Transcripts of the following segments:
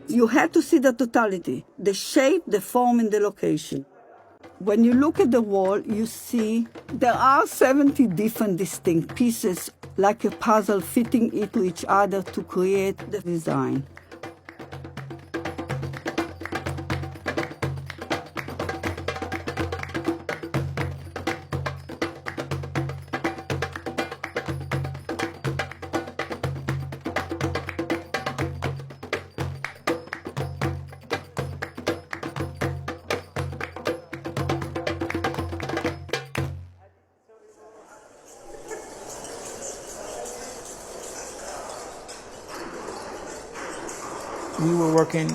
You had to see the totality, the shape, the form, and the location. When you look at the wall, you see there are 70 different distinct pieces, like a puzzle fitting into each other to create the design. We were working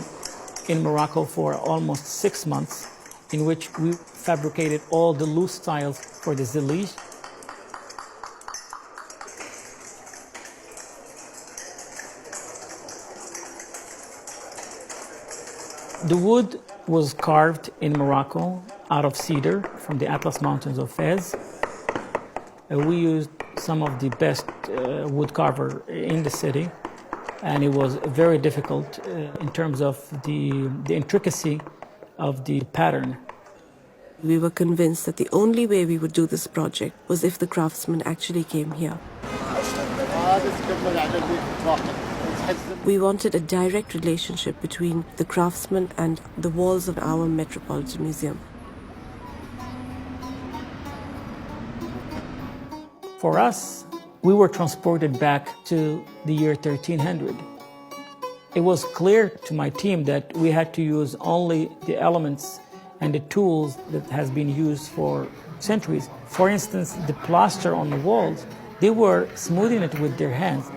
in Morocco for almost 6 months, in which we fabricated all the loose tiles for the zillige. The wood was carved in Morocco out of cedar from the Atlas Mountains of Fez. We used some of the best wood carver in the city. And it was very difficult in terms of the intricacy of the pattern. We were convinced that the only way we would do this project was if the craftsmen actually came here. We wanted a direct relationship between the craftsmen and the walls of our Metropolitan Museum. For us, we were transported back to the year 1300. It was clear to my team that we had to use only the elements and the tools that has been used for centuries. For instance, the plaster on the walls, they were smoothing it with their hands.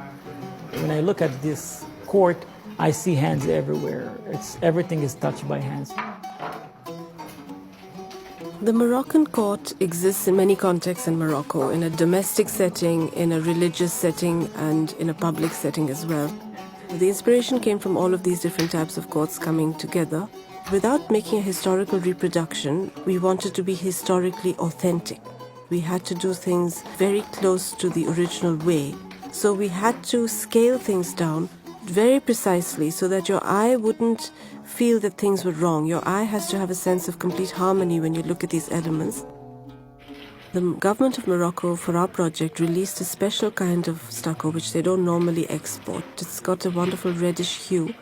When I look at this court, I see hands everywhere. Everything is touched by hands. The Moroccan court exists in many contexts in Morocco, in a domestic setting, in a religious setting, and in a public setting as well. The inspiration came from all of these different types of courts coming together. Without making a historical reproduction, we wanted to be historically authentic. We had to do things very close to the original way. So we had to scale things down very precisely so that your eye wouldn't feel that things were wrong. Your eye has to have a sense of complete harmony when you look at these elements. The government of Morocco, for our project, released a special kind of stucco which they don't normally export. It's got a wonderful reddish hue,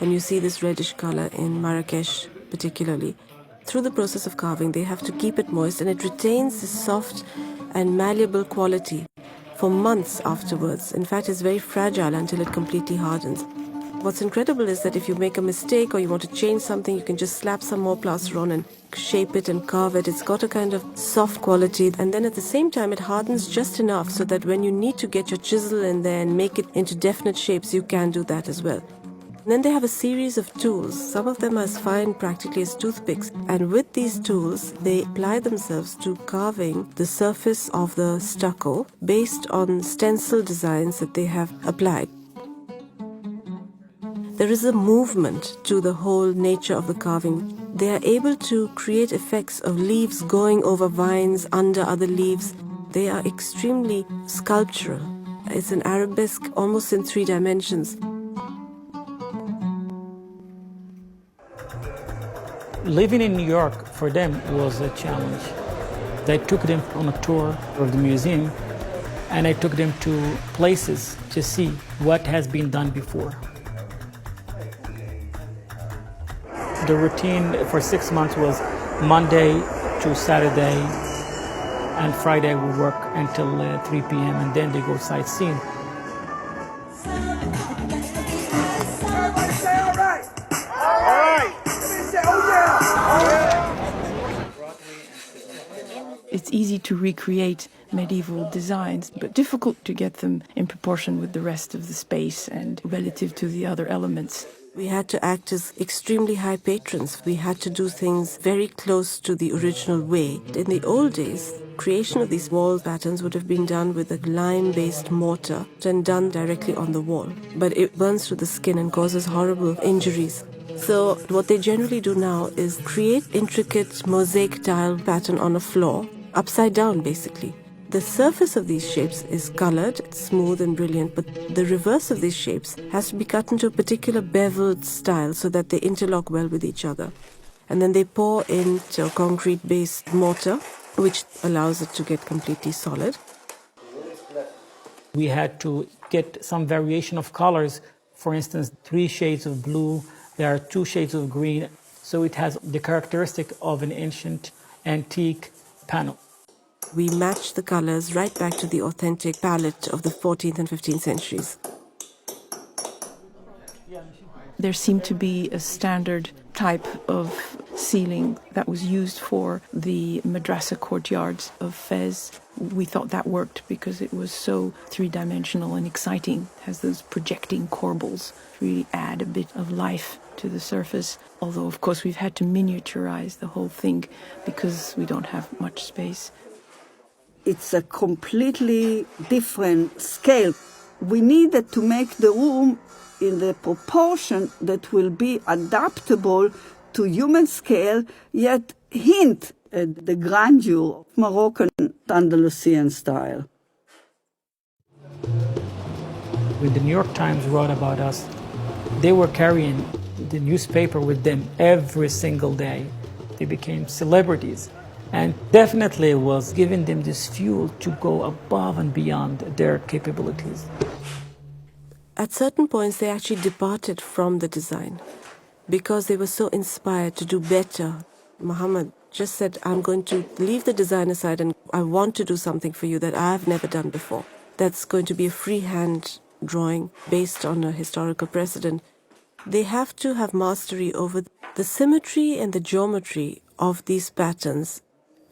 and you see this reddish color in Marrakesh particularly. Through the process of carving, they have to keep it moist, and it retains this soft and malleable quality for months afterwards. In fact, it's very fragile until it completely hardens. What's incredible is that if you make a mistake or you want to change something, you can just slap some more plaster on and shape it and carve it. It's got a kind of soft quality, and then at the same time it hardens just enough so that when you need to get your chisel in there and make it into definite shapes, you can do that as well. And then they have a series of tools. Some of them are as fine practically as toothpicks. And with these tools, they apply themselves to carving the surface of the stucco based on stencil designs that they have applied. There is a movement to the whole nature of the carving. They are able to create effects of leaves going over vines, under other leaves. They are extremely sculptural. It's an arabesque almost in 3 dimensions. Living in New York for them was a challenge. I took them on a tour of the museum, and I took them to places to see what has been done before. The routine for 6 months was Monday to Saturday, and Friday we work until 3 p.m. and then they go sightseeing. It's easy to recreate medieval designs, but difficult to get them in proportion with the rest of the space and relative to the other elements. We had to act as extremely high patrons. We had to do things very close to the original way. In the old days, creation of these wall patterns would have been done with a lime-based mortar and done directly on the wall. But it burns through the skin and causes horrible injuries. So what they generally do now is create intricate mosaic tile pattern on a floor, upside down basically. The surface of these shapes is colored, it's smooth and brilliant, but the reverse of these shapes has to be cut into a particular beveled style so that they interlock well with each other. And then they pour into a concrete-based mortar, which allows it to get completely solid. We had to get some variation of colors. For instance, 3 shades of blue, there are 2 shades of green, so it has the characteristic of an ancient, antique panel. We match the colors right back to the authentic palette of the 14th and 15th centuries. There seemed to be a standard type of ceiling that was used for the madrasa courtyards of Fez. We thought that worked because it was so three-dimensional and exciting. It has those projecting corbels, really add a bit of life to the surface. Although, of course, we've had to miniaturize the whole thing because we don't have much space. It's a completely different scale. We needed to make the room in the proportion that will be adaptable to human scale, yet hint at the grandeur of Moroccan Andalusian style. When the New York Times wrote about us, they were carrying the newspaper with them every single day. They became celebrities. And definitely it was giving them this fuel to go above and beyond their capabilities. At certain points, they actually departed from the design because they were so inspired to do better. Muhammad just said, I'm going to leave the design aside and I want to do something for you that I've never done before. That's going to be a freehand drawing based on a historical precedent. They have to have mastery over the symmetry and the geometry of these patterns.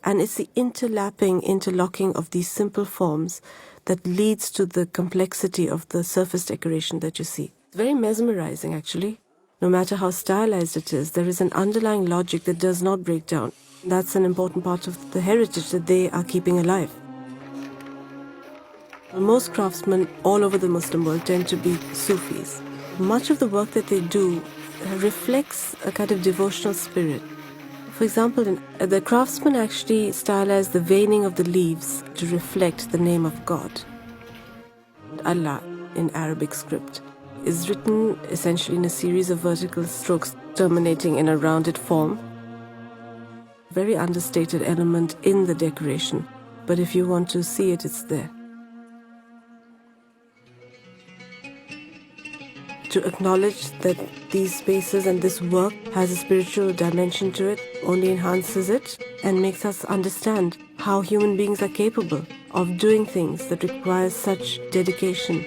And it's the interlocking of these simple forms that leads to the complexity of the surface decoration that you see. It's very mesmerizing, actually. No matter how stylized it is, there is an underlying logic that does not break down. That's an important part of the heritage that they are keeping alive. Most craftsmen all over the Muslim world tend to be Sufis. Much of the work that they do reflects a kind of devotional spirit. For example, the craftsmen actually stylized the veining of the leaves to reflect the name of God. Allah, in Arabic script, is written essentially in a series of vertical strokes terminating in a rounded form. Very understated element in the decoration, but if you want to see it, it's there. To acknowledge that these spaces and this work has a spiritual dimension to it only enhances it and makes us understand how human beings are capable of doing things that require such dedication.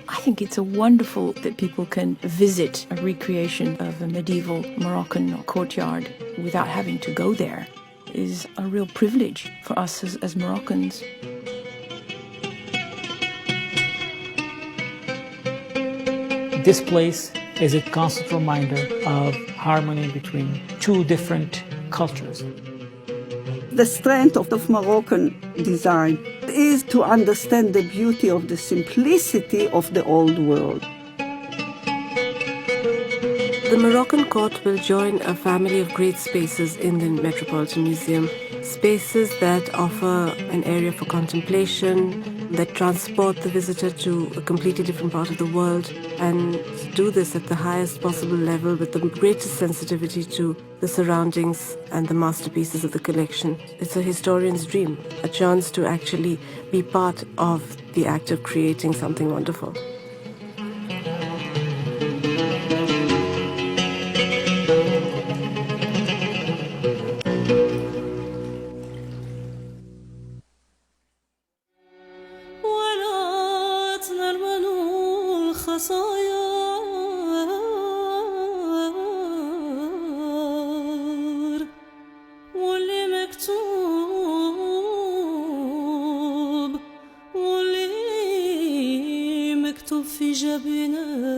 I think it's wonderful that people can visit a recreation of a medieval Moroccan courtyard without having to go there. Is a real privilege for us as Moroccans. This place is a constant reminder of harmony between 2 different cultures. The strength of Moroccan design is to understand the beauty of the simplicity of the old world. The Moroccan court will join a family of great spaces in the Metropolitan Museum, spaces that offer an area for contemplation, that transport the visitor to a completely different part of the world, and do this at the highest possible level with the greatest sensitivity to the surroundings and the masterpieces of the collection. It's a historian's dream, a chance to actually be part of the act of creating something wonderful. في جبينه